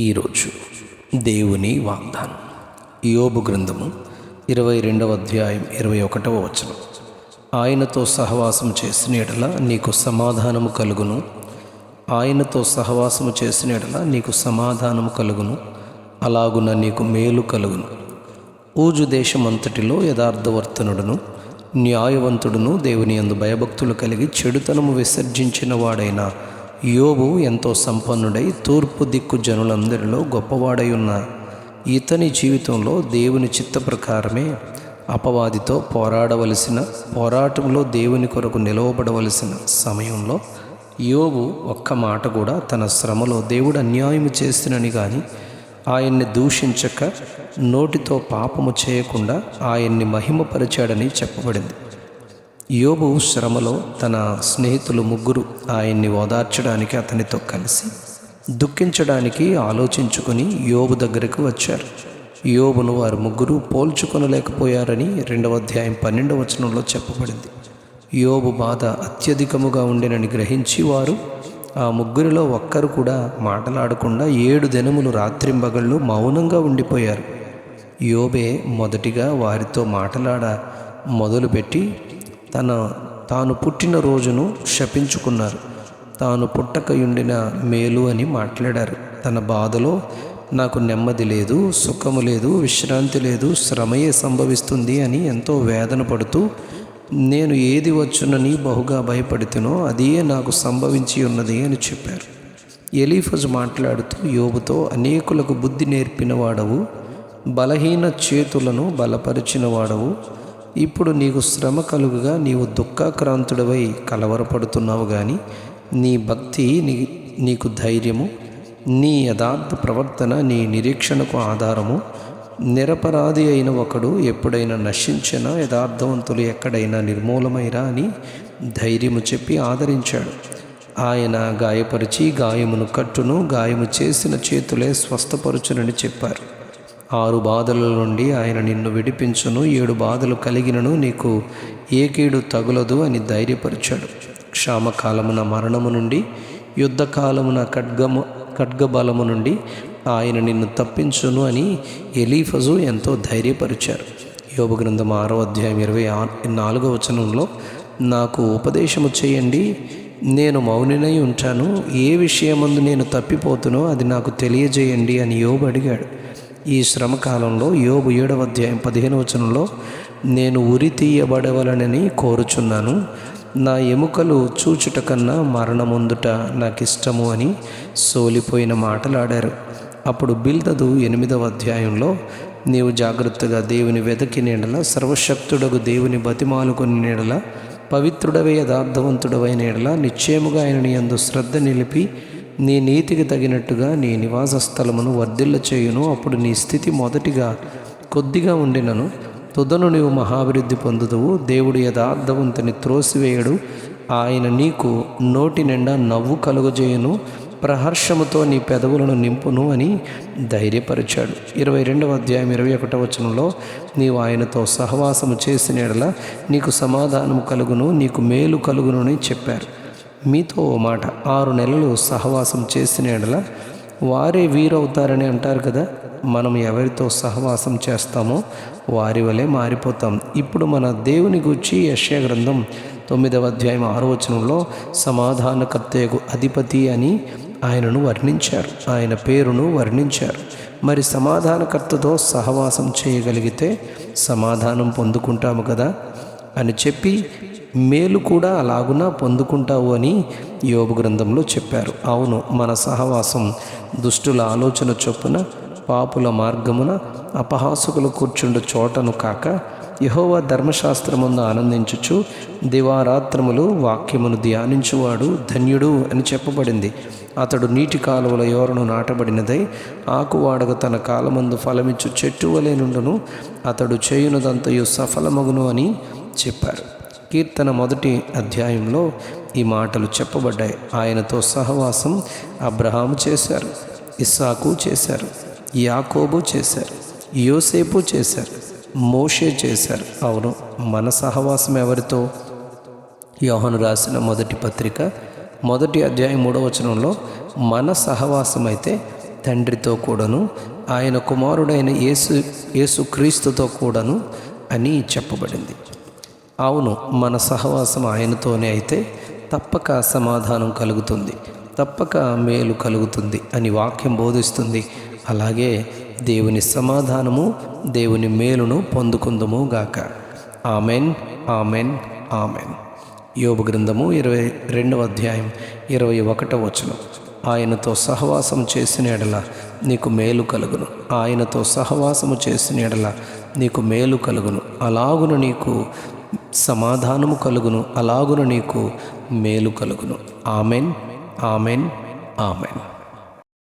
ఈరోజు దేవుని వాగ్దానం. యోబు గ్రంథము 22వ అధ్యాయం 21వ వచనం. ఆయనతో సహవాసము చేసిన ఎడల నీకు సమాధానము కలుగును. ఆయనతో సహవాసము చేసిన ఎడల నీకు సమాధానము కలుగును, అలాగున నీకు మేలు కలుగును. ఊజు దేశమంతటిలో యథార్థవర్తనుడును న్యాయవంతుడును దేవుని యందు భయభక్తులు కలిగి చెడుతనము విసర్జించిన వాడైన యోబు ఎంతో సంపన్నుడై తూర్పు దిక్కు జనులందరిలో గొప్పవాడై ఉన్న ఇతని జీవితంలో దేవుని చిత్త ప్రకారమే అపవాదితో పోరాటంలో దేవుని కొరకు నిలవబడవలసిన సమయంలో యోబు ఒక్క మాట కూడా తన శ్రమలో దేవుడు అన్యాయము చేసినని కానీ ఆయన్ని దూషించక నోటితో పాపము చేయకుండా ఆయన్ని మహిమపరిచాడని చెప్పబడింది. యోబు శ్రమలో తన స్నేహితులు ముగ్గురు ఆయన్ని ఓదార్చడానికి అతనితో కలిసి దుఃఖించడానికి ఆలోచించుకొని యోబు దగ్గరకు వచ్చారు. యోబును వారు ముగ్గురు పోల్చుకొనలేకపోయారని 2వ అధ్యాయం 12వ వచనంలో చెప్పబడింది. యోబు బాధ అత్యధికముగా ఉండెనని గ్రహించి వారు ఆ ముగ్గురిలో ఒక్కరు కూడా మాట్లాడకుండా 7 దినములు రాత్రింబగళ్ళు మౌనంగా ఉండిపోయారు. యోబే మొదటిగా వారితో మొదలుపెట్టి తాను పుట్టిన రోజును శపించుకున్నారు. తాను పుట్టకయుండిన మేలు అని మాట్లాడారు. తన బాధలో నాకు నెమ్మది లేదు, సుఖము లేదు, విశ్రాంతి లేదు, శ్రమయే సంభవిస్తుంది అని ఎంతో వేదన పడుతూ నేను ఏది వచ్చునని బహుగా భయపడుతునో అదే నాకు సంభవించి ఉన్నది అని చెప్పారు. ఎలీఫజు మాట్లాడుతూ యోబుతో అనేకులకు బుద్ధి నేర్పిన వాడవు, బలహీన చేతులను బలపరిచిన వాడవు, ఇప్పుడు నీకు శ్రమ కలుగుగా నీవు దుఃఖాక్రాంతుడవై కలవరపడుతున్నావు, కానీ నీ భక్తి నీకు ధైర్యము, నీ యథార్థ ప్రవర్తన నీ నిరీక్షణకు ఆధారము. నిరపరాధి అయిన ఒకడు ఎప్పుడైనా నశించినా యథార్థవంతులు ఎక్కడైనా నిర్మూలమైరా అని ధైర్యము చెప్పి ఆదరించాడు. ఆయన గాయపరిచి గాయమును కట్టును, గాయము చేసిన చేతులే స్వస్థపరచునని చెప్పారు. 6 బాధల నుండి ఆయన నిన్ను విడిపించును, 7 బాధలు కలిగినను నీకు ఏ కీడు తగులదు అని ధైర్యపరిచాడు. క్షామకాలమున మరణము నుండి, యుద్ధకాలమున ఖడ్గబలము నుండి ఆయన నిన్ను తప్పించును అని ఎలీఫజు ఎంతో ధైర్యపరిచారు. యోబు గ్రంథం 6వ అధ్యాయం 24వ వచనంలో నాకు ఉపదేశము చేయండి, నేను మౌనినై ఉంటాను, ఏ విషయమందు నేను తప్పిపోతునో అది నాకు తెలియజేయండి అని యోబు అడిగాడు. ఈ శ్రమకాలంలో యోబు 7వ అధ్యాయం 15వ వచనంలో నేను ఉరి తీయబడవలనని కోరుచున్నాను, నా ఎముకలు చూచుట కన్నా మరణముందుట నాకు ఇష్టము అని సోలిపోయిన మాటలాడారు. అప్పుడు బిల్దదు 8వ అధ్యాయంలో నీవు జాగ్రత్తగా దేవుని వెదకి నీడల, సర్వశక్తుడగు దేవుని బతిమాలుకొని నీడల, పవిత్రుడవే యథార్థవంతుడవైన నీడల నిశ్చయముగా ఆయనని యందు శ్రద్ధ నిలిపి నీ నీతికి తగినట్టుగా నీ నివాస స్థలమును వర్ధిల్ల చేయును. అప్పుడు నీ స్థితి మొదటిగా కొద్దిగా ఉండినను తుదను నీవు మహాభివృద్ధి పొందుదువు. దేవుడు యథార్థవంతుని త్రోసివేయడు, ఆయన నీకు నోటి నిండా నవ్వు కలుగజేయును, ప్రహర్షముతో నీ పెదవులను నింపును అని ధైర్యపరిచాడు. 22వ అధ్యాయం 21వ వచనంలో నీవు ఆయనతో సహవాసము చేసిన ఎడల నీకు సమాధానము కలుగును, నీకు మేలు కలుగును అని చెప్పారు. మీతో ఓ మాట, 6 నెలలు సహవాసం చేసిన ఎడల వారే వీరవుతారని అంటారు కదా. మనం ఎవరితో సహవాసం చేస్తామో వారి వలె మారిపోతాం. ఇప్పుడు మన దేవుని గూర్చి యెషయా గ్రంథం 9వ అధ్యాయం 6వ వచనంలో సమాధానకర్తయగు అధిపతి అని ఆయనను వర్ణించారు, ఆయన పేరును వర్ణించారు. మరి సమాధానకర్తతో సహవాసం చేయగలిగితే సమాధానం పొందుకుంటాము కదా అని చెప్పి మేలు కూడా అలాగునా పొందుకుంటావు అని యోబు గ్రంథంలో చెప్పారు. అవును, మన సహవాసం దుష్టుల ఆలోచన చొప్పున, పాపుల మార్గమున, అపహాసకులు కూర్చుండు చోటను కాక యెహోవా ధర్మశాస్త్రముందు ఆనందించుచు దివారాత్రములు వాక్యమును ధ్యానించువాడు ధన్యుడు అని చెప్పబడింది. అతడు నీటి కాలువల యోరను నాటబడినదై ఆకువాడగ తన కాలమందు ఫలమిచ్చు చెట్టు వలె నుండును, అతడు చేయునదంతయు సఫలమగును అని చెప్పారు. కీర్తన 1వ అధ్యాయంలో ఈ మాటలు చెప్పబడ్డాయి. ఆయనతో సహవాసం అబ్రహాము చేశారు, ఇస్సాకు చేశారు, యాకోబు చేశారు, యోసేపు చేశారు, మోషే చేశారు. అవును, మన సహవాసం ఎవరితో? యోహాను రాసిన మొదటి పత్రిక 1వ అధ్యాయం 3వ వచనంలో మన సహవాసం అయితే తండ్రితో కూడాను ఆయన కుమారుడైన యేసుక్రీస్తుతో కూడాను అని చెప్పబడింది. అవును, మన సహవాసం ఆయనతోనే అయితే తప్పక సమాధానం కలుగుతుంది, తప్పక మేలు కలుగుతుంది అని వాక్యం బోధిస్తుంది. అలాగే దేవుని సమాధానము, దేవుని మేలును పొందుకుందుము గాక. Amen, amen, amen. యోబు గ్రంథము 22వ అధ్యాయం 21వ వచనం. ఆయనతో సహవాసం చేసిన ఎడల నీకు మేలు కలుగును. ఆయనతో సహవాసము చేసిన ఎడల నీకు మేలు కలుగును. అలాగున నీకు సమాధానము కలుగును. అలాగున నీకు మేలు కలుగును. Amen, amen, amen.